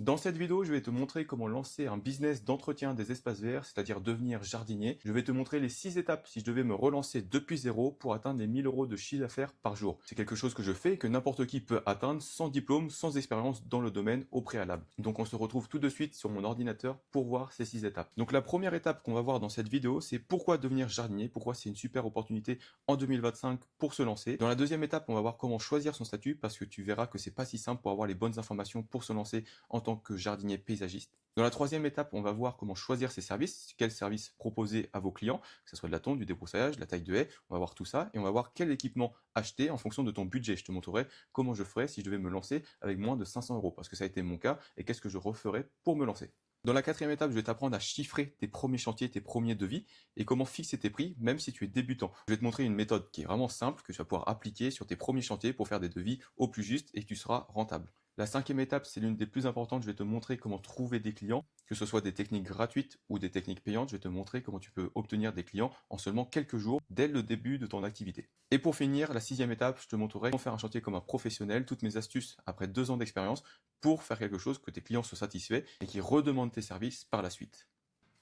Dans cette vidéo, je vais te montrer comment lancer un business d'entretien des espaces verts, c'est-à-dire devenir jardinier. Je vais te montrer les 6 étapes si je devais me relancer depuis zéro pour atteindre les 1000 euros de chiffre d'affaires par jour. C'est quelque chose que je fais et que n'importe qui peut atteindre sans diplôme, sans expérience dans le domaine au préalable. Donc on se retrouve tout de suite sur mon ordinateur pour voir ces 6 étapes. Donc la première étape qu'on va voir dans cette vidéo, c'est pourquoi devenir jardinier, pourquoi c'est une super opportunité en 2025 pour se lancer. Dans la deuxième étape, on va voir comment choisir son statut parce que tu verras que c'est pas si simple pour avoir les bonnes informations pour se lancer en tant que jardinier paysagiste. Dans la troisième étape, on va voir comment choisir ses services, quels services proposer à vos clients, que ce soit de la tonte, du débroussaillage, de la taille de haie, on va voir tout ça, et on va voir quel équipement acheter en fonction de ton budget. Je te montrerai comment je ferais si je devais me lancer avec moins de 500 euros, parce que ça a été mon cas, et qu'est-ce que je referais pour me lancer. Dans la quatrième étape, je vais t'apprendre à chiffrer tes premiers chantiers, tes premiers devis, et comment fixer tes prix, même si tu es débutant. Je vais te montrer une méthode qui est vraiment simple, que tu vas pouvoir appliquer sur tes premiers chantiers pour faire des devis au plus juste et que tu seras rentable. La cinquième étape, c'est l'une des plus importantes. Je vais te montrer comment trouver des clients, que ce soit des techniques gratuites ou des techniques payantes. Je vais te montrer comment tu peux obtenir des clients en seulement quelques jours dès le début de ton activité. Et pour finir, la sixième étape, je te montrerai comment faire un chantier comme un professionnel, toutes mes astuces après 2 ans d'expérience pour faire quelque chose que tes clients soient satisfaits et qui redemandent tes services par la suite.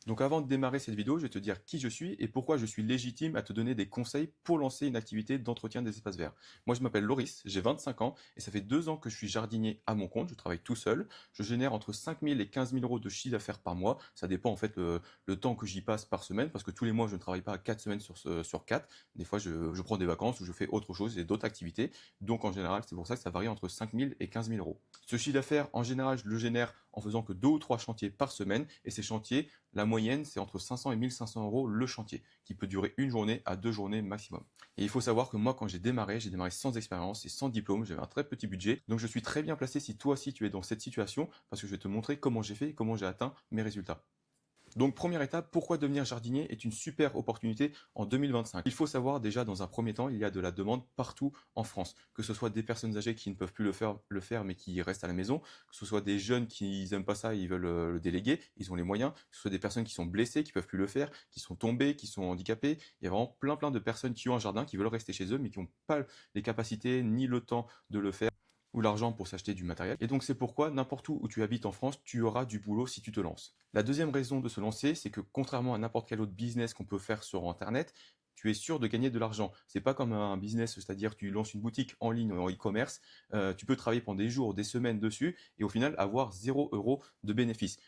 Donc avant de démarrer cette vidéo, je vais te dire qui je suis et pourquoi je suis légitime à te donner des conseils pour lancer une activité d'entretien des espaces verts. Moi je m'appelle Loris, j'ai 25 ans et ça fait 2 ans que je suis jardinier à mon compte, je travaille tout seul. Je génère entre 5 000 et 15 000 euros de chiffre d'affaires par mois. Ça dépend en fait le temps que j'y passe par semaine parce que tous les mois je ne travaille pas à 4 semaines sur 4. Des fois je prends des vacances ou je fais autre chose et d'autres activités. Donc en général c'est pour ça que ça varie entre 5 000 et 15 000 euros. Ce chiffre d'affaires en général je le génère en faisant que 2 ou 3 chantiers par semaine et ces chantiers, la moyenne, c'est entre 500 et 1500 euros le chantier, qui peut durer une journée à 2 journées maximum. Et il faut savoir que moi, quand j'ai démarré sans expérience et sans diplôme, j'avais un très petit budget. Donc je suis très bien placé si toi aussi tu es dans cette situation, parce que je vais te montrer comment j'ai fait et comment j'ai atteint mes résultats. Donc première étape, pourquoi devenir jardinier est une super opportunité en 2025. Il faut savoir déjà dans un premier temps, il y a de la demande partout en France, que ce soit des personnes âgées qui ne peuvent plus le faire mais qui restent à la maison, que ce soit des jeunes qui n'aiment pas ça et ils veulent le déléguer, ils ont les moyens, que ce soit des personnes qui sont blessées, qui peuvent plus le faire, qui sont tombées, qui sont handicapées. Il y a vraiment plein de personnes qui ont un jardin, qui veulent rester chez eux mais qui n'ont pas les capacités ni le temps de le faire ou l'argent pour s'acheter du matériel. Et donc c'est pourquoi n'importe où tu habites en France, tu auras du boulot si tu te lances. La deuxième raison de se lancer, c'est que contrairement à n'importe quel autre business qu'on peut faire sur Internet, tu es sûr de gagner de l'argent. C'est pas comme un business, c'est-à-dire tu lances une boutique en ligne ou en e-commerce, tu peux travailler pendant des jours, des semaines dessus et au final avoir 0 euros de bénéfice.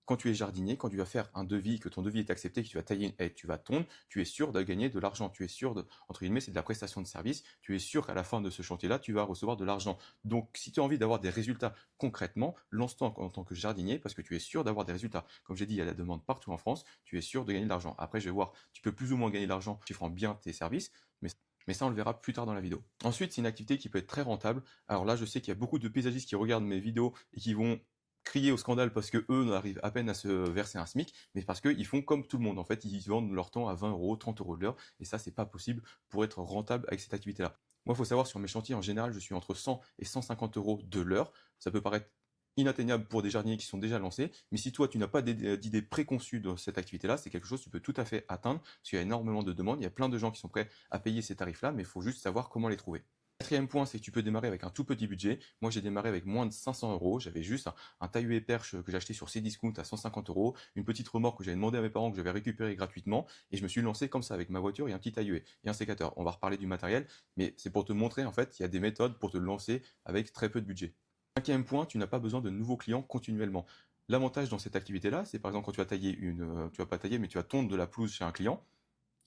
Quand tu es jardinier, quand tu vas faire un devis, que ton devis est accepté, que tu vas tailler une haie, tu vas tondre, tu es sûr de gagner de l'argent. Tu es sûr de, entre guillemets, c'est de la prestation de service. Tu es sûr qu'à la fin de ce chantier-là, tu vas recevoir de l'argent. Donc, si tu as envie d'avoir des résultats concrètement, lance-toi en tant que jardinier parce que tu es sûr d'avoir des résultats. Comme j'ai dit, il y a la demande partout en France. Tu es sûr de gagner de l'argent. Après, je vais voir, tu peux plus ou moins gagner de l'argent en chiffrant bien tes services, mais ça, on le verra plus tard dans la vidéo. Ensuite, c'est une activité qui peut être très rentable. Alors là, je sais qu'il y a beaucoup de paysagistes qui regardent mes vidéos et qui vont crier au scandale parce que eux arrivent à peine à se verser un SMIC, mais parce qu'ils font comme tout le monde. En fait, ils vendent leur temps à 20 euros, 30 euros de l'heure, et ça, c'est pas possible pour être rentable avec cette activité-là. Moi, il faut savoir, sur mes chantiers, en général, je suis entre 100 et 150 euros de l'heure. Ça peut paraître inatteignable pour des jardiniers qui sont déjà lancés, mais si toi, tu n'as pas d'idée préconçue dans cette activité-là, c'est quelque chose que tu peux tout à fait atteindre, parce qu'il y a énormément de demandes, il y a plein de gens qui sont prêts à payer ces tarifs-là, mais il faut juste savoir comment les trouver. Quatrième point, c'est que tu peux démarrer avec un tout petit budget. Moi, j'ai démarré avec moins de 500 euros. J'avais juste un taille-haie perche que j'ai acheté sur Cdiscount à 150 euros, une petite remorque que j'avais demandé à mes parents que j'avais récupérée gratuitement, et je me suis lancé comme ça avec ma voiture et un petit taille-haie et un sécateur. On va reparler du matériel, mais c'est pour te montrer en fait, il y a des méthodes pour te lancer avec très peu de budget. Cinquième point, tu n'as pas besoin de nouveaux clients continuellement. L'avantage dans cette activité-là, c'est par exemple quand tu vas tailler tu vas pas tailler, mais tu vas tondre de la pelouse chez un client.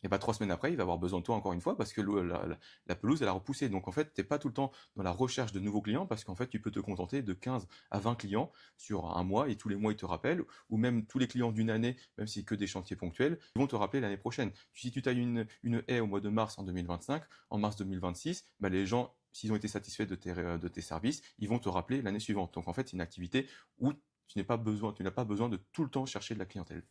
Et bah 3 semaines après, il va avoir besoin de toi encore une fois parce que la pelouse, elle a repoussé. Donc en fait, tu n'es pas tout le temps dans la recherche de nouveaux clients parce qu'en fait, tu peux te contenter de 15 à 20 clients sur un mois et tous les mois, ils te rappellent. Ou même tous les clients d'une année, même si c'est que des chantiers ponctuels, ils vont te rappeler l'année prochaine. Si tu tailles une haie au mois de mars en 2025, en mars 2026, bah les gens, s'ils ont été satisfaits de tes services, ils vont te rappeler l'année suivante. Donc en fait, c'est une activité où tu n'as pas besoin de tout le temps chercher de la clientèle.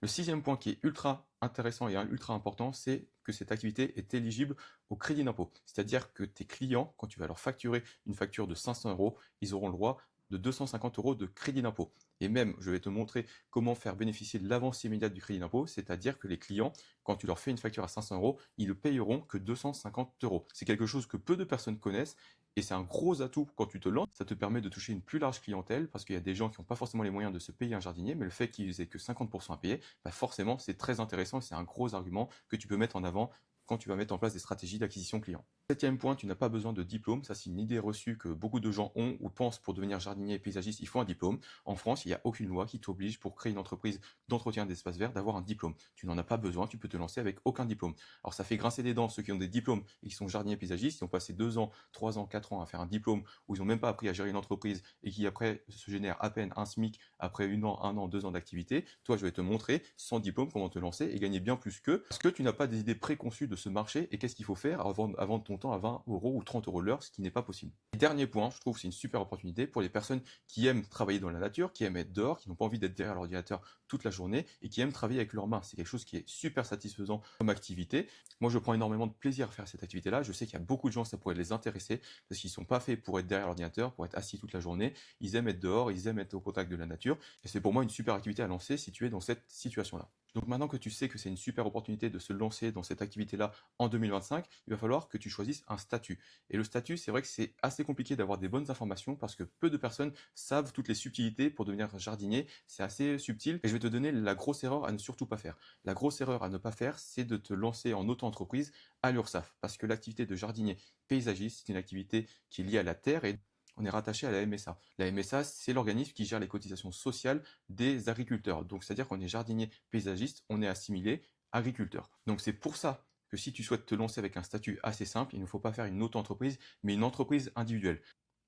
Le sixième point qui est ultra intéressant et ultra important, c'est que cette activité est éligible au crédit d'impôt. C'est-à-dire que tes clients, quand tu vas leur facturer une facture de 500 euros, ils auront le droit de 250 euros de crédit d'impôt. Et même, je vais te montrer comment faire bénéficier de l'avance immédiate du crédit d'impôt, c'est-à-dire que les clients, quand tu leur fais une facture à 500 euros, ils ne payeront que 250 euros. C'est quelque chose que peu de personnes connaissent Et c'est un gros atout quand tu te lances, ça te permet de toucher une plus large clientèle parce qu'il y a des gens qui n'ont pas forcément les moyens de se payer un jardinier, mais le fait qu'ils aient que 50% à payer, bah forcément c'est très intéressant et c'est un gros argument que tu peux mettre en avant quand tu vas mettre en place des stratégies d'acquisition client. Septième point, tu n'as pas besoin de diplôme. Ça, c'est une idée reçue que beaucoup de gens ont ou pensent pour devenir jardinier et paysagiste, il faut un diplôme. En France, il n'y a aucune loi qui t'oblige pour créer une entreprise d'entretien d'espaces verts d'avoir un diplôme. Tu n'en as pas besoin, tu peux te lancer avec aucun diplôme. Alors, ça fait grincer des dents ceux qui ont des diplômes et qui sont jardiniers et paysagistes, qui ont passé 2 ans, 3 ans, 4 ans à faire un diplôme où ils n'ont même pas appris à gérer une entreprise et qui après se génèrent à peine un SMIC après 1 an, 2 ans d'activité. Toi, je vais te montrer sans diplôme comment te lancer et gagner bien plus qu'eux parce que tu n'as pas des idées préconçues de ce marché et qu'est-ce qu'il faut faire avant de vendre ton temps à 20 euros ou 30 € l'heure, ce qui n'est pas possible. Et dernier point, je trouve que c'est une super opportunité pour les personnes qui aiment travailler dans la nature, qui aiment être dehors, qui n'ont pas envie d'être derrière l'ordinateur toute la journée et qui aiment travailler avec leurs mains. C'est quelque chose qui est super satisfaisant comme activité. Moi, je prends énormément de plaisir à faire cette activité-là. Je sais qu'il y a beaucoup de gens, ça pourrait les intéresser parce qu'ils ne sont pas faits pour être derrière l'ordinateur, pour être assis toute la journée. Ils aiment être dehors, ils aiment être au contact de la nature. Et c'est pour moi une super activité à lancer si tu es dans cette situation-là. Donc maintenant que tu sais que c'est une super opportunité de se lancer dans cette activité-là en 2025, il va falloir que tu choisisses un statut. Et le statut, c'est vrai que c'est assez compliqué d'avoir des bonnes informations parce que peu de personnes savent toutes les subtilités pour devenir jardinier. C'est assez subtil et je vais te donner la grosse erreur à ne surtout pas faire. La grosse erreur à ne pas faire, c'est de te lancer en auto-entreprise à l'URSSAF parce que l'activité de jardinier paysagiste, c'est une activité qui est liée à la terre et on est rattaché à la MSA. La MSA, c'est l'organisme qui gère les cotisations sociales des agriculteurs. Donc, c'est-à-dire qu'on est jardinier paysagiste, on est assimilé agriculteur. Donc, c'est pour ça que si tu souhaites te lancer avec un statut assez simple, il ne faut pas faire une auto-entreprise, mais une entreprise individuelle.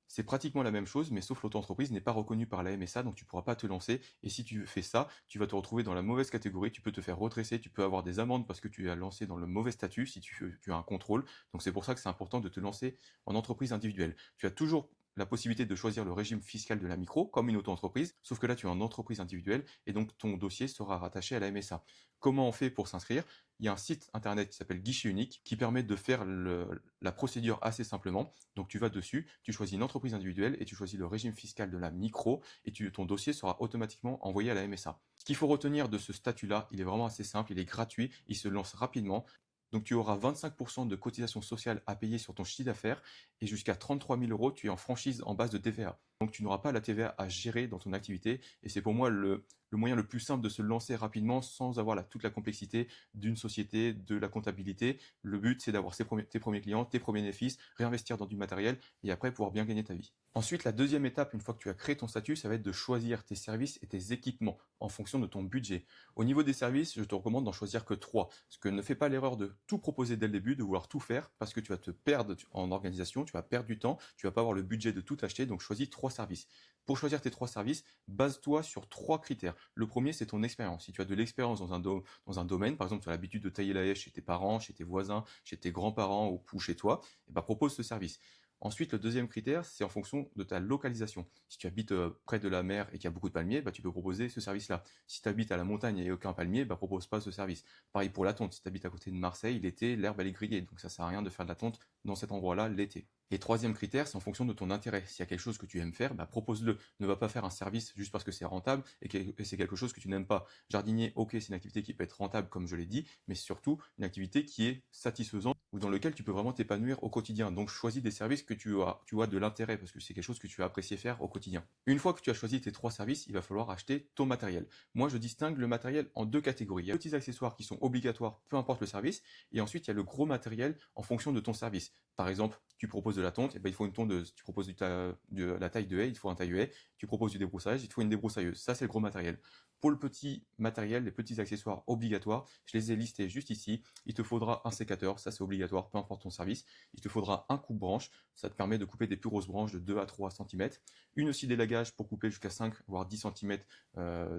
C'est pratiquement la même chose, mais sauf l'auto-entreprise n'est pas reconnue par la MSA, donc tu ne pourras pas te lancer. Et si tu fais ça, tu vas te retrouver dans la mauvaise catégorie, tu peux te faire redresser, tu peux avoir des amendes parce que tu as lancé dans le mauvais statut si tu as un contrôle. Donc c'est pour ça que c'est important de te lancer en entreprise individuelle. Tu as toujours la possibilité de choisir le régime fiscal de la micro comme une auto-entreprise, sauf que là tu es en entreprise individuelle et donc ton dossier sera rattaché à la MSA. Comment on fait pour s'inscrire? Il y a un site internet qui s'appelle Guichet Unique qui permet de faire la procédure assez simplement. Donc tu vas dessus, tu choisis une entreprise individuelle et tu choisis le régime fiscal de la micro et ton dossier sera automatiquement envoyé à la MSA. Ce qu'il faut retenir de ce statut-là, il est vraiment assez simple, il est gratuit, il se lance rapidement. Donc tu auras 25% de cotisation sociale à payer sur ton chiffre d'affaires et jusqu'à 33 000 €, tu es en franchise en base de TVA. Donc tu n'auras pas la TVA à gérer dans ton activité et c'est pour moi le moyen le plus simple de se lancer rapidement sans avoir toute la complexité d'une société, de la comptabilité. Le but, c'est d'avoir tes premiers clients, tes premiers bénéfices, réinvestir dans du matériel et après pouvoir bien gagner ta vie. Ensuite, la deuxième étape, une fois que tu as créé ton statut, ça va être de choisir tes services et tes équipements en fonction de ton budget. Au niveau des services, je te recommande d'en choisir que 3. Parce que ne fais pas l'erreur de tout proposer dès le début, de vouloir tout faire, parce que tu vas te perdre en organisation, tu vas perdre du temps, tu vas pas avoir le budget de tout acheter, donc choisis 3 services. Pour choisir tes 3 services, base-toi sur 3 critères. Le premier, c'est ton expérience. Si tu as de l'expérience dans un domaine, par exemple, tu as l'habitude de tailler la haie chez tes parents, chez tes voisins, chez tes grands-parents ou chez toi, et ben propose ce service. Ensuite, le deuxième critère, c'est en fonction de ta localisation. Si tu habites près de la mer et qu'il y a beaucoup de palmiers, bah, tu peux proposer ce service-là. Si tu habites à la montagne et il n'y a aucun palmier, bah, propose pas ce service. Pareil pour la tonte. Si tu habites à côté de Marseille, l'été, l'herbe elle est grillée. Donc ça sert à rien de faire de la tonte dans cet endroit-là l'été. Et troisième critère, c'est en fonction de ton intérêt. S'il y a quelque chose que tu aimes faire, bah, propose-le. Ne va pas faire un service juste parce que c'est rentable et c'est quelque chose que tu n'aimes pas. Jardinier, ok, c'est une activité qui peut être rentable, comme je l'ai dit, mais surtout une activité qui est satisfaisante ou dans lequel tu peux vraiment t'épanouir au quotidien. Donc choisis des services que tu as de l'intérêt parce que c'est quelque chose que tu vas apprécier faire au quotidien. Une fois que tu as choisi tes 3 services, il va falloir acheter ton matériel. Moi, je distingue le matériel en 2 catégories. Il y a les petits accessoires qui sont obligatoires, peu importe le service, et ensuite il y a le gros matériel en fonction de ton service. Par exemple, tu proposes de la tonte, et ben, il faut une tondeuse. Tu proposes de la taille de haie, il faut un taille de haie. Tu proposes du débroussaillage, il te faut une débroussailleuse. Ça, c'est le gros matériel. Pour le petit matériel, les petits accessoires obligatoires, je les ai listés juste ici. Il te faudra un sécateur, ça c'est obligatoire, peu importe ton service. Il te faudra un coupe-branche, ça te permet de couper des plus grosses branches de 2 à 3 cm. Une scie d'élagage pour couper jusqu'à 5 voire 10 cm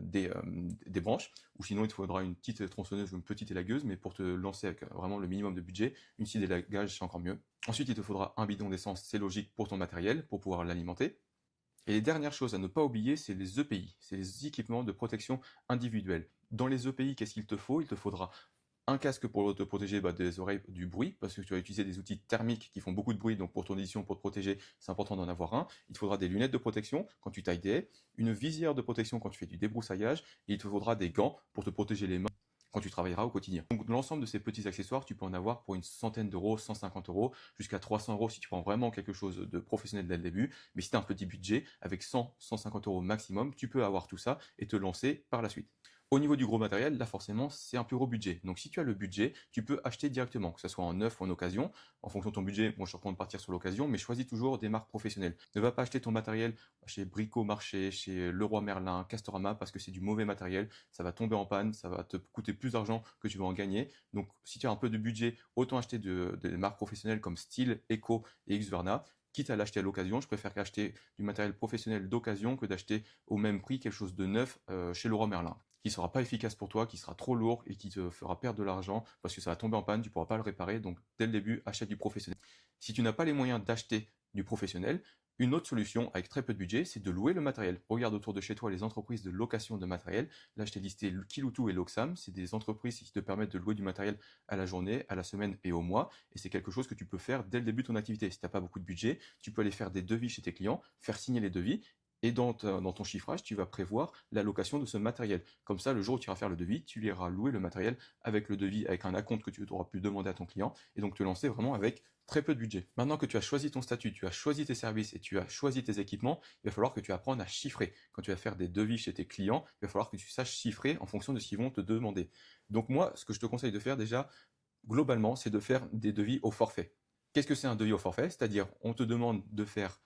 des branches. Ou sinon, il te faudra une petite tronçonneuse ou une petite élagueuse, mais pour te lancer avec vraiment le minimum de budget, une scie d'élagage c'est encore mieux. Ensuite, il te faudra un bidon d'essence, c'est logique pour ton matériel, pour pouvoir l'alimenter. Et les dernières choses à ne pas oublier, c'est les EPI, c'est les équipements de protection individuelle. Dans les EPI, qu'est-ce qu'il te faut? Il te faudra un casque pour te protéger des oreilles du bruit, parce que tu vas utiliser des outils thermiques qui font beaucoup de bruit, donc pour ton édition, pour te protéger, c'est important d'en avoir un. Il te faudra des lunettes de protection quand tu tailles des haies, une visière de protection quand tu fais du débroussaillage, et il te faudra des gants pour te protéger les mains quand tu travailleras au quotidien. Donc l'ensemble de ces petits accessoires, tu peux en avoir pour une centaine d'euros, 150 euros, jusqu'à 300 euros si tu prends vraiment quelque chose de professionnel dès le début. Mais si tu as un petit budget, avec 100, 150 euros maximum, tu peux avoir tout ça et te lancer par la suite. Au niveau du gros matériel, là forcément, c'est un plus gros budget. Donc si tu as le budget, tu peux acheter directement, que ce soit en neuf ou en occasion. En fonction de ton budget, moi je te recommande de partir sur l'occasion, mais choisis toujours des marques professionnelles. Ne va pas acheter ton matériel chez Brico Marché, chez Leroy Merlin, Castorama, parce que c'est du mauvais matériel. Ça va tomber en panne, ça va te coûter plus d'argent que tu vas en gagner. Donc si tu as un peu de budget, autant acheter des marques professionnelles comme Style, Eco et Xverna. Quitte à l'acheter à l'occasion, je préfère acheter du matériel professionnel d'occasion que d'acheter au même prix quelque chose de neuf chez Leroy Merlin, qui sera pas efficace pour toi, qui sera trop lourd et qui te fera perdre de l'argent parce que ça va tomber en panne, tu pourras pas le réparer. Donc dès le début, achète du professionnel. Si tu n'as pas les moyens d'acheter du professionnel, une autre solution avec très peu de budget, c'est de louer le matériel. Regarde autour de chez toi les entreprises de location de matériel. Là, je t'ai listé Kiloutou et Loxam. C'est des entreprises qui te permettent de louer du matériel à la journée, à la semaine et au mois. Et c'est quelque chose que tu peux faire dès le début de ton activité. Si tu n'as pas beaucoup de budget, tu peux aller faire des devis chez tes clients, faire signer les devis. Et dans ton chiffrage, tu vas prévoir la location de ce matériel. Comme ça, le jour où tu iras faire le devis, tu iras louer le matériel avec le devis, avec un acompte que tu auras pu demander à ton client. Et donc te lancer vraiment avec très peu de budget. Maintenant que tu as choisi ton statut, tu as choisi tes services et tu as choisi tes équipements, il va falloir que tu apprennes à chiffrer. Quand tu vas faire des devis chez tes clients, il va falloir que tu saches chiffrer en fonction de ce qu'ils vont te demander. Donc moi, ce que je te conseille de faire déjà, globalement, c'est de faire des devis au forfait. Qu'est-ce que c'est un devis au forfait? C'est-à-dire, on te demande de faire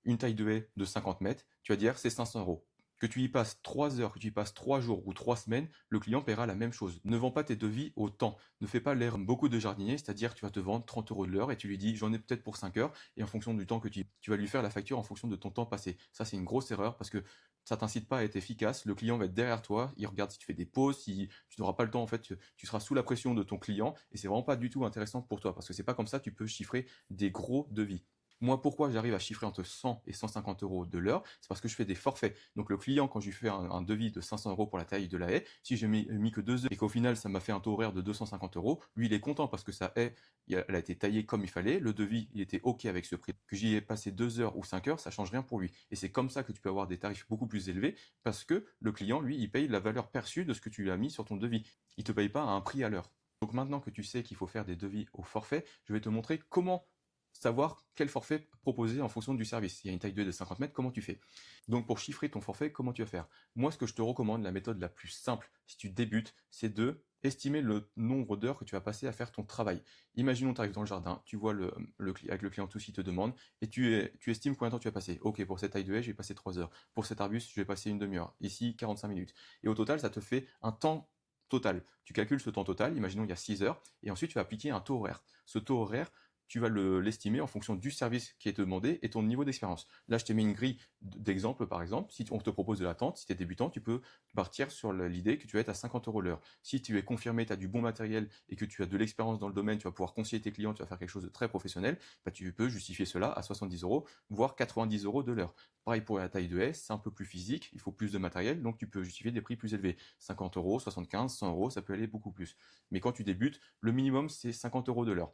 une taille de haie de 50 mètres, tu vas dire c'est 500 euros. Que tu y passes 3 heures, que tu y passes 3 jours ou 3 semaines, le client paiera la même chose. Ne vends pas tes devis au temps. Ne fais pas l'erreur beaucoup de jardiniers, c'est-à-dire tu vas te vendre 30 euros de l'heure et tu lui dis j'en ai peut-être pour 5 heures et en fonction du temps que tu vas lui faire la facture en fonction de ton temps passé. Ça c'est une grosse erreur parce que ça t'incite pas à être efficace. Le client va être derrière toi, il regarde si tu fais des pauses, si tu n'auras pas le temps en fait, tu seras sous la pression de ton client et c'est vraiment pas du tout intéressant pour toi parce que c'est pas comme ça que tu peux chiffrer des gros devis. Moi, pourquoi j'arrive à chiffrer entre 100 et 150 euros de l'heure? C'est parce que je fais des forfaits. Donc le client, quand je lui fais un devis de 500 euros pour la taille de la haie, si j'ai mis que 2 heures et qu'au final ça m'a fait un taux horaire de 250 euros, lui il est content parce que sa haie, elle a été taillée comme il fallait, le devis il était ok avec ce prix. Que j'y ai passé 2 heures ou 5 heures, ça change rien pour lui. Et c'est comme ça que tu peux avoir des tarifs beaucoup plus élevés parce que le client, lui, il paye la valeur perçue de ce que tu lui as mis sur ton devis. Il te paye pas à un prix à l'heure. Donc maintenant que tu sais qu'il faut faire des devis au forfait, je vais te montrer comment savoir quel forfait proposer en fonction du service. S'il y a une taille de 50 mètres, comment tu fais? Donc pour chiffrer ton forfait, comment tu vas faire? Moi, ce que je te recommande, la méthode la plus simple, si tu débutes, c'est de estimer le nombre d'heures que tu vas passer à faire ton travail. Imaginons tu arrives dans le jardin, tu vois avec le client tout ce qu'il te demande, et tu estimes combien de temps tu vas passer. Ok, pour cette taille de haie, je vais passer 3 heures. Pour cet arbuste, je vais passer une demi-heure. Ici, 45 minutes. Et au total, ça te fait un temps total. Tu calcules ce temps total, imaginons il y a 6 heures, et ensuite tu vas appliquer un taux horaire. Ce taux horaire, tu vas l'estimer en fonction du service qui est demandé et ton niveau d'expérience. Là, je t'ai mis une grille d'exemple, par exemple. Si on te propose de l'attente, si tu es débutant, tu peux partir sur l'idée que tu vas être à 50 euros l'heure. Si tu es confirmé, tu as du bon matériel et que tu as de l'expérience dans le domaine, tu vas pouvoir conseiller tes clients, tu vas faire quelque chose de très professionnel, bah, tu peux justifier cela à 70 euros, voire 90 euros de l'heure. Pareil pour la taille de haie, c'est un peu plus physique, il faut plus de matériel, donc tu peux justifier des prix plus élevés. 50 euros, 75, 100 euros, ça peut aller beaucoup plus. Mais quand tu débutes, le minimum, c'est 50 euros de l'heure.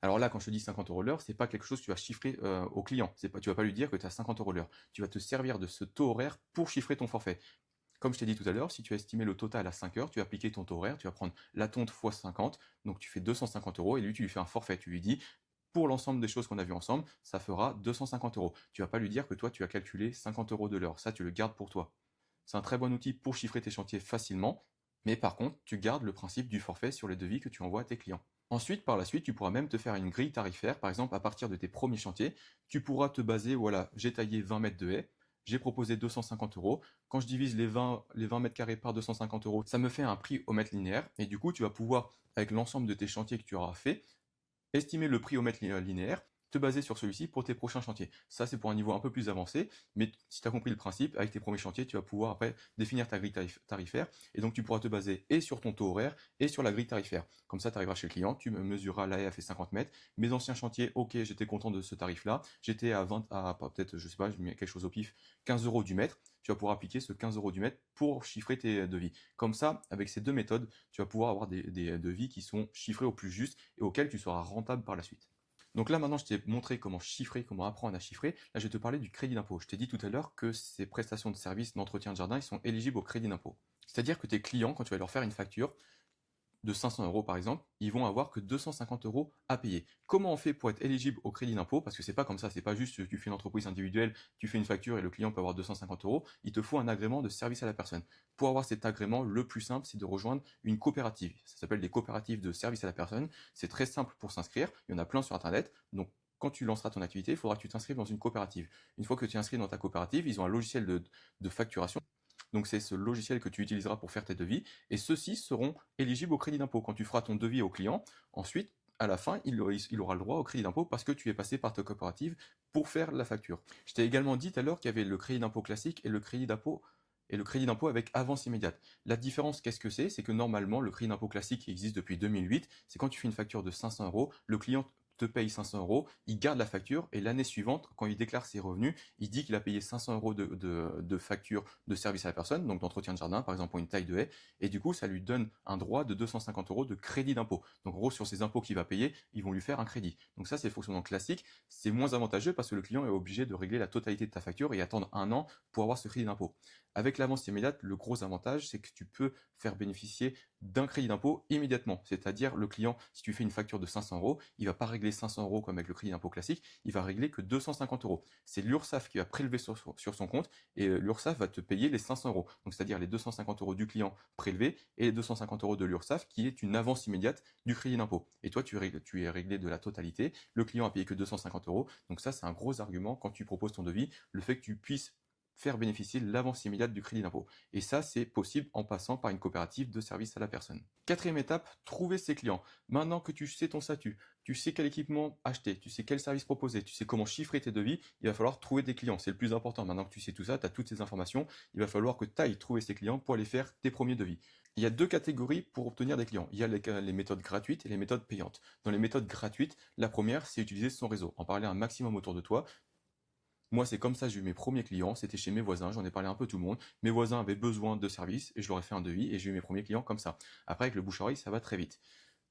Alors là, quand je te dis 50 euros l'heure, c'est pas quelque chose que tu vas chiffrer au client. Tu vas pas lui dire que tu as 50 euros l'heure. Tu vas te servir de ce taux horaire pour chiffrer ton forfait. Comme je t'ai dit tout à l'heure, si tu as estimé le total à 5 heures, tu vas appliquer ton taux horaire, tu vas prendre la tonte x 50, donc tu fais 250 euros, et lui, tu lui fais un forfait. Tu lui dis, pour l'ensemble des choses qu'on a vues ensemble, ça fera 250 euros. Tu vas pas lui dire que toi, tu as calculé 50 euros de l'heure. Ça, tu le gardes pour toi. C'est un très bon outil pour chiffrer tes chantiers facilement, mais par contre, tu gardes le principe du forfait sur les devis que tu envoies à tes clients. Ensuite, par la suite, tu pourras même te faire une grille tarifaire. Par exemple, à partir de tes premiers chantiers, tu pourras te baser, voilà, j'ai taillé 20 mètres de haie, j'ai proposé 250 euros. Quand je divise les 20 mètres carrés par 250 euros, ça me fait un prix au mètre linéaire. Et du coup, tu vas pouvoir, avec l'ensemble de tes chantiers que tu auras fait, estimer le prix au mètre linéaire, te baser sur celui-ci pour tes prochains chantiers. Ça, c'est pour un niveau un peu plus avancé, mais si tu as compris le principe, avec tes premiers chantiers, tu vas pouvoir après définir ta grille tarifaire, et donc tu pourras te baser et sur ton taux horaire et sur la grille tarifaire. Comme ça, tu arriveras chez le client, tu mesureras la haie a fait 50 mètres, mes anciens chantiers, ok, j'étais content de ce tarif-là, j'étais à 20, à peut-être, je sais pas, je mets quelque chose au pif, 15 euros du mètre, tu vas pouvoir appliquer ce 15 euros du mètre pour chiffrer tes devis. Comme ça, avec ces deux méthodes, tu vas pouvoir avoir des devis qui sont chiffrés au plus juste et auxquels tu seras rentable par la suite. Donc là, maintenant, je t'ai montré comment chiffrer, comment apprendre à chiffrer. Là, je vais te parler du crédit d'impôt. Je t'ai dit tout à l'heure que ces prestations de services d'entretien de jardin, ils sont éligibles au crédit d'impôt. C'est-à-dire que tes clients, quand tu vas leur faire une facture, de 500 euros par exemple, ils vont avoir que 250 euros à payer. Comment on fait pour être éligible au crédit d'impôt? Parce que c'est pas comme ça, c'est pas juste tu fais une entreprise individuelle, tu fais une facture et le client peut avoir 250 euros. Il te faut un agrément de service à la personne. Pour avoir cet agrément, le plus simple, c'est de rejoindre une coopérative. Ça s'appelle des coopératives de service à la personne. C'est très simple pour s'inscrire. Il y en a plein sur Internet. Donc, quand tu lanceras ton activité, il faudra que tu t'inscrives dans une coopérative. Une fois que tu es inscrit dans ta coopérative, ils ont un logiciel de facturation. Donc c'est ce logiciel que tu utiliseras pour faire tes devis et ceux-ci seront éligibles au crédit d'impôt. Quand tu feras ton devis au client, ensuite, à la fin, il aura le droit au crédit d'impôt parce que tu es passé par ta coopérative pour faire la facture. Je t'ai également dit tout à l'heure qu'il y avait le crédit d'impôt classique et le crédit d'impôt avec avance immédiate. La différence, qu'est-ce que c'est? C'est que normalement, le crédit d'impôt classique qui existe depuis 2008, c'est quand tu fais une facture de 500 euros, le client te paye 500 euros, il garde la facture et l'année suivante, quand il déclare ses revenus, il dit qu'il a payé 500 euros de facture de service à la personne, donc d'entretien de jardin, par exemple pour une taille de haie, et du coup, ça lui donne un droit de 250 euros de crédit d'impôt. Donc en gros, sur ces impôts qu'il va payer, ils vont lui faire un crédit. Donc ça, c'est le fonctionnement classique. C'est moins avantageux parce que le client est obligé de régler la totalité de ta facture et attendre un an pour avoir ce crédit d'impôt. Avec l'avance immédiate, le gros avantage, c'est que tu peux faire bénéficier d'un crédit d'impôt immédiatement. C'est-à-dire, le client, si tu fais une facture de 500 euros, il ne va pas régler 500 euros comme avec le crédit d'impôt classique, il va régler que 250 euros. C'est l'URSSAF qui va prélever sur son compte et l'URSSAF va te payer les 500 euros. Donc, c'est-à-dire les 250 euros du client prélevés et les 250 euros de l'URSSAF qui est une avance immédiate du crédit d'impôt. Et toi, tu es réglé de la totalité. Le client a payé que 250 euros. Donc ça, c'est un gros argument quand tu proposes ton devis, le fait que tu puisses faire bénéficier l'avance immédiate du crédit d'impôt. Et ça, c'est possible en passant par une coopérative de service à la personne. Quatrième étape, trouver ses clients. Maintenant que tu sais ton statut, tu sais quel équipement acheter, tu sais quel service proposer, tu sais comment chiffrer tes devis, il va falloir trouver des clients. C'est le plus important. Maintenant que tu sais tout ça, tu as toutes ces informations, il va falloir que tu ailles trouver ces clients pour aller faire tes premiers devis. Il y a deux catégories pour obtenir des clients. Il y a les méthodes gratuites et les méthodes payantes. Dans les méthodes gratuites, la première, c'est utiliser son réseau. En parler un maximum autour de toi. Moi, c'est comme ça que j'ai eu mes premiers clients, c'était chez mes voisins, j'en ai parlé un peu tout le monde. Mes voisins avaient besoin de services et je leur ai fait un devis et j'ai eu mes premiers clients comme ça. Après, avec le bouche-oreille, ça va très vite.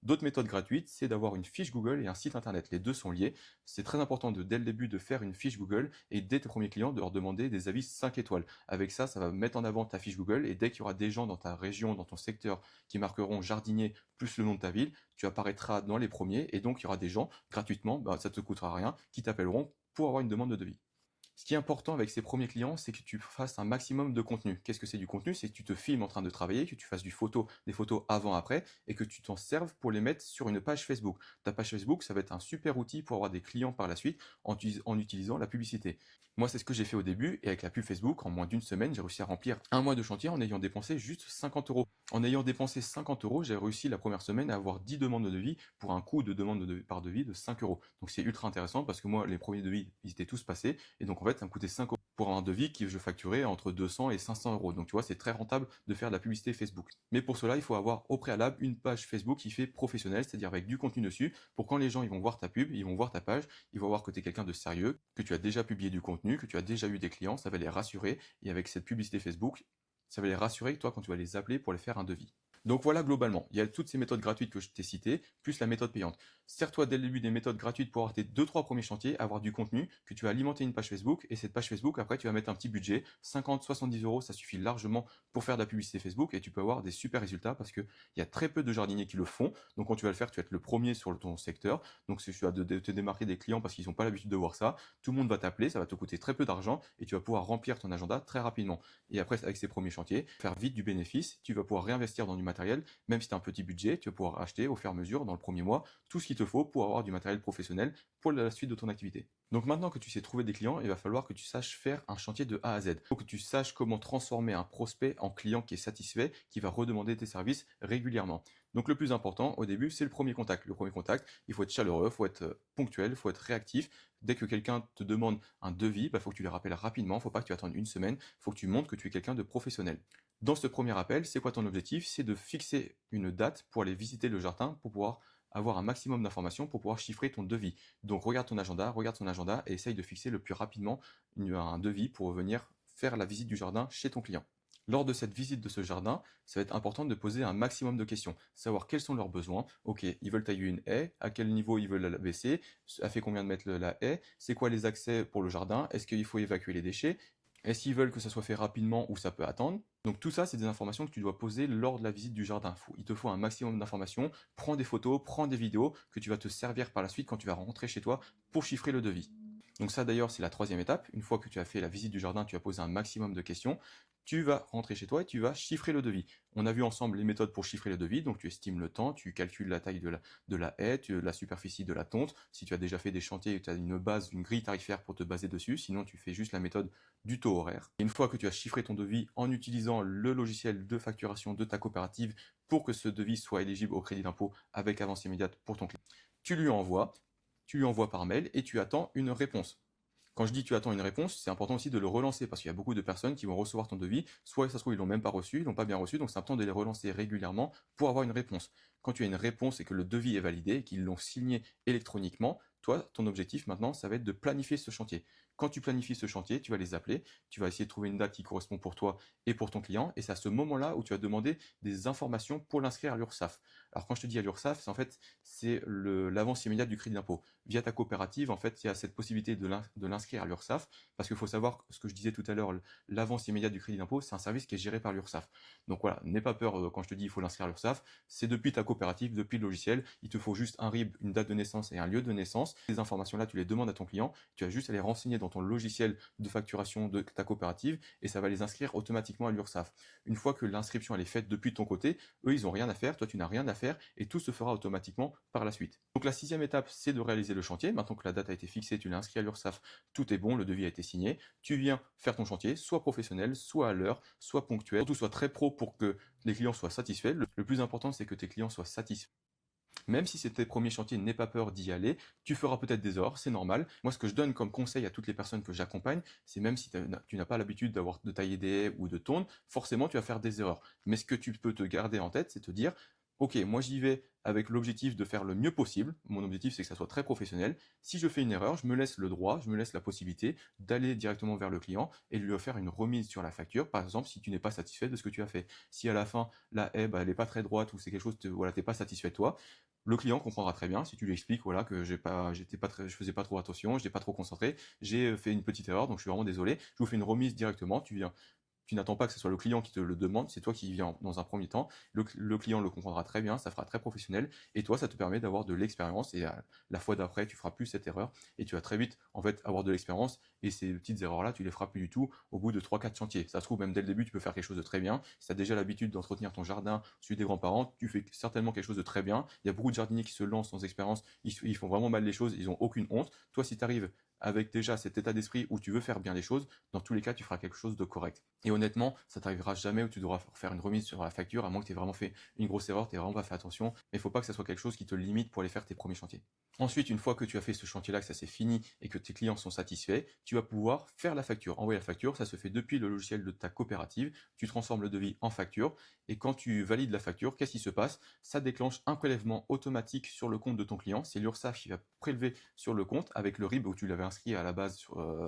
D'autres méthodes gratuites, c'est d'avoir une fiche Google et un site internet. Les deux sont liés. C'est très important dès le début de faire une fiche Google et dès tes premiers clients de leur demander des avis 5 étoiles. Avec ça, ça va mettre en avant ta fiche Google et dès qu'il y aura des gens dans ta région, dans ton secteur qui marqueront jardinier plus le nom de ta ville, tu apparaîtras dans les premiers et donc il y aura des gens gratuitement, ça ne te coûtera rien, qui t'appelleront pour avoir une demande de devis. Ce qui est important avec ces premiers clients, c'est que tu fasses un maximum de contenu. Qu'est-ce que c'est du contenu? C'est que tu te filmes en train de travailler, que tu fasses des photos avant-après, et que tu t'en serves pour les mettre sur une page Facebook. Ta page Facebook, ça va être un super outil pour avoir des clients par la suite en utilisant la publicité. Moi, c'est ce que j'ai fait au début, et avec la pub Facebook, en moins d'une semaine, j'ai réussi à remplir un mois de chantier en ayant dépensé juste 50 euros. En ayant dépensé 50 euros, j'ai réussi la première semaine à avoir 10 demandes de devis pour un coût de demande par devis de 5 euros. Donc c'est ultra intéressant parce que moi, les premiers devis, ils étaient tous passés, et donc en fait, ça me coûtait 5 euros pour un devis que je facturais entre 200 et 500 euros. Donc tu vois, c'est très rentable de faire de la publicité Facebook. Mais pour cela, il faut avoir au préalable une page Facebook qui fait professionnelle, c'est-à-dire avec du contenu dessus, pour quand les gens ils vont voir ta pub, ils vont voir ta page, ils vont voir que tu es quelqu'un de sérieux, que tu as déjà publié du contenu, que tu as déjà eu des clients, ça va les rassurer. Et avec cette publicité Facebook, ça va les rassurer que toi, quand tu vas les appeler pour les faire un devis. Donc voilà globalement, il y a toutes ces méthodes gratuites que je t'ai citées, plus la méthode payante. Sers-toi dès le début des méthodes gratuites pour avoir tes 2-3 premiers chantiers, avoir du contenu, que tu vas alimenter une page Facebook, et cette page Facebook, après tu vas mettre un petit budget, 50-70 euros, ça suffit largement pour faire de la publicité Facebook, et tu peux avoir des super résultats parce qu'il y a très peu de jardiniers qui le font, donc quand tu vas le faire, tu vas être le premier sur ton secteur, donc si tu vas te démarquer des clients parce qu'ils n'ont pas l'habitude de voir ça, tout le monde va t'appeler, ça va te coûter très peu d'argent, et tu vas pouvoir remplir ton agenda très rapidement. Et après, avec ces premiers chantiers, faire vite du bénéfice, tu vas pouvoir réinvestir dans du matériel, même si tu as un petit budget, tu vas pouvoir acheter au fur et à mesure dans le premier mois tout ce qu'il te faut pour avoir du matériel professionnel pour la suite de ton activité. Donc maintenant que tu sais trouver des clients, il va falloir que tu saches faire un chantier de A à Z. Il faut que tu saches comment transformer un prospect en client qui est satisfait, qui va redemander tes services régulièrement. Donc le plus important au début, c'est le premier contact. Le premier contact, il faut être chaleureux, il faut être ponctuel, il faut être réactif. Dès que quelqu'un te demande un devis, il faut que tu les rappelles rapidement, il ne faut pas que tu attendes une semaine, il faut que tu montres que tu es quelqu'un de professionnel. Dans ce premier appel, c'est quoi ton objectif? C'est de fixer une date pour aller visiter le jardin pour pouvoir avoir un maximum d'informations pour pouvoir chiffrer ton devis. Donc regarde ton agenda et essaye de fixer le plus rapidement un devis pour venir faire la visite du jardin chez ton client. Lors de cette visite de ce jardin, ça va être important de poser un maximum de questions, savoir quels sont leurs besoins. Ok, ils veulent tailler une haie, à quel niveau ils veulent la baisser, ça fait combien de mètres la haie, c'est quoi les accès pour le jardin, est-ce qu'il faut évacuer les déchets, est-ce qu'ils veulent que ça soit fait rapidement ou ça peut attendre? Donc tout ça, c'est des informations que tu dois poser lors de la visite du jardin. Il te faut un maximum d'informations. Prends des photos, prends des vidéos que tu vas te servir par la suite quand tu vas rentrer chez toi pour chiffrer le devis. Donc ça d'ailleurs, c'est la troisième étape. Une fois que tu as fait la visite du jardin, tu as posé un maximum de questions. Tu vas rentrer chez toi et tu vas chiffrer le devis. On a vu ensemble les méthodes pour chiffrer le devis. Donc tu estimes le temps, tu calcules la taille de la haie, la superficie de la tonte. Si tu as déjà fait des chantiers, tu as une base, une grille tarifaire pour te baser dessus. Sinon, tu fais juste la méthode du taux horaire. Et une fois que tu as chiffré ton devis en utilisant le logiciel de facturation de ta coopérative pour que ce devis soit éligible au crédit d'impôt avec avance immédiate pour ton client, tu lui envoies par mail et tu attends une réponse. Quand je dis tu attends une réponse, c'est important aussi de le relancer parce qu'il y a beaucoup de personnes qui vont recevoir ton devis, soit ça se trouve ils l'ont même pas reçu, ils l'ont pas bien reçu, donc c'est important de les relancer régulièrement pour avoir une réponse. Quand tu as une réponse et que le devis est validé et qu'ils l'ont signé électroniquement, toi, ton objectif maintenant, ça va être de planifier ce chantier. Quand tu planifies ce chantier, tu vas les appeler, tu vas essayer de trouver une date qui correspond pour toi et pour ton client, et c'est à ce moment-là où tu vas demander des informations pour l'inscrire à l'URSSAF. Alors quand je te dis à l'URSSAF, c'est l'avance immédiate du crédit d'impôt. Via ta coopérative, en fait, il y a cette possibilité de l'inscrire à l'URSSAF, parce qu'il faut savoir ce que je disais tout à l'heure, l'avance immédiate du crédit d'impôt, c'est un service qui est géré par l'URSSAF. Donc voilà, n'aie pas peur quand je te dis il faut l'inscrire à l'URSSAF, c'est depuis ta coopérative, depuis le logiciel, il te faut juste un RIB, une date de naissance et un lieu de naissance. Ces informations-là, tu les demandes à ton client, tu as juste à les renseigner dans ton logiciel de facturation de ta coopérative et ça va les inscrire automatiquement à l'URSSAF. Une fois que l'inscription elle est faite depuis ton côté, eux ils n'ont rien à faire, toi tu n'as rien à faire et tout se fera automatiquement par la suite. Donc la sixième étape, c'est de réaliser le chantier. Maintenant que la date a été fixée, tu l'as inscrit à l'URSSAF, tout est bon, le devis a été signé. Tu viens faire ton chantier, soit professionnel, soit à l'heure, soit ponctuel, surtout soit très pro pour que les clients soient satisfaits. Le plus important, c'est que tes clients soient satisfaits. Même si c'est tes premiers chantiers, n'aie pas peur d'y aller. Tu feras peut-être des erreurs, c'est normal. Moi, ce que je donne comme conseil à toutes les personnes que j'accompagne, c'est même si tu n'as pas l'habitude de tailler des haies ou de tondre, forcément, tu vas faire des erreurs. Mais ce que tu peux te garder en tête, c'est te dire, ok, moi j'y vais avec l'objectif de faire le mieux possible. Mon objectif, c'est que ça soit très professionnel. Si je fais une erreur, je me laisse le droit, je me laisse la possibilité d'aller directement vers le client et de lui faire une remise sur la facture. Par exemple, si tu n'es pas satisfait de ce que tu as fait. Si à la fin, la haie, elle n'est pas très droite ou c'est quelque chose, voilà, tu n'es pas satisfait de toi, le client comprendra très bien si tu lui expliques voilà, que je faisais pas trop attention, je n'étais pas trop concentré, j'ai fait une petite erreur, donc je suis vraiment désolé. Je vous fais une remise directement, tu n'attends pas que ce soit le client qui te le demande, c'est toi qui viens dans un premier temps. Le client le comprendra très bien, ça fera très professionnel. Et toi, ça te permet d'avoir de l'expérience. Et la fois d'après, tu feras plus cette erreur. Et tu vas très vite, en fait, avoir de l'expérience. Et ces petites erreurs-là, tu les feras plus du tout au bout de 3-4 chantiers. Ça se trouve, même dès le début, tu peux faire quelque chose de très bien. Si tu as déjà l'habitude d'entretenir ton jardin, celui des grands-parents, tu fais certainement quelque chose de très bien. Il y a beaucoup de jardiniers qui se lancent sans expérience. Ils font vraiment mal les choses. Ils n'ont aucune honte. Toi, si tu arrives avec déjà cet état d'esprit où tu veux faire bien les choses, dans tous les cas, tu feras quelque chose de correct. Et honnêtement, ça t'arrivera jamais où tu devras faire une remise sur la facture, à moins que tu aies vraiment fait une grosse erreur, tu n'aies vraiment pas fait attention. Mais il ne faut pas que ça soit quelque chose qui te limite pour aller faire tes premiers chantiers. Ensuite, une fois que tu as fait ce chantier-là, que ça s'est fini et que tes clients sont satisfaits, tu vas pouvoir faire la facture. Envoyer la facture, ça se fait depuis le logiciel de ta coopérative. Tu transformes le devis en facture. Et quand tu valides la facture, qu'est-ce qui se passe? Ça déclenche un prélèvement automatique sur le compte de ton client. C'est l'URSSAF qui va prélever sur le compte avec le RIB où tu l'avais inscrit à la base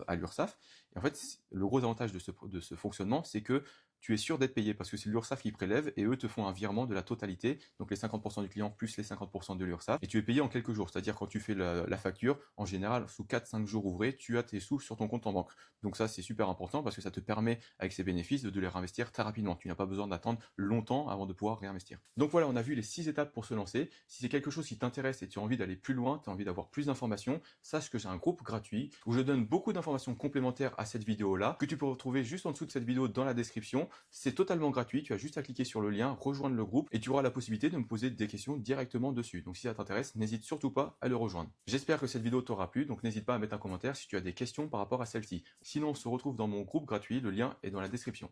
à l'URSSAF. Et en fait, le gros avantage de ce fonctionnement, c'est que tu es sûr d'être payé parce que c'est l'URSSAF qui prélève et eux te font un virement de la totalité, donc les 50% du client plus les 50% de l'URSSAF, et tu es payé en quelques jours. C'est-à-dire quand tu fais la facture, en général, sous 4-5 jours ouvrés, tu as tes sous sur ton compte en banque. Donc ça, c'est super important parce que ça te permet, avec ces bénéfices, de les réinvestir très rapidement. Tu n'as pas besoin d'attendre longtemps avant de pouvoir réinvestir. Donc voilà, on a vu les 6 étapes pour se lancer. Si c'est quelque chose qui t'intéresse et tu as envie d'aller plus loin, tu as envie d'avoir plus d'informations, sache que j'ai un groupe gratuit où je donne beaucoup d'informations complémentaires à cette vidéo-là, que tu peux retrouver juste en dessous de cette vidéo dans la description. C'est totalement gratuit, tu as juste à cliquer sur le lien, rejoindre le groupe et tu auras la possibilité de me poser des questions directement dessus. Donc si ça t'intéresse, n'hésite surtout pas à le rejoindre. J'espère que cette vidéo t'aura plu, donc n'hésite pas à mettre un commentaire si tu as des questions par rapport à celle-ci. Sinon, on se retrouve dans mon groupe gratuit, le lien est dans la description.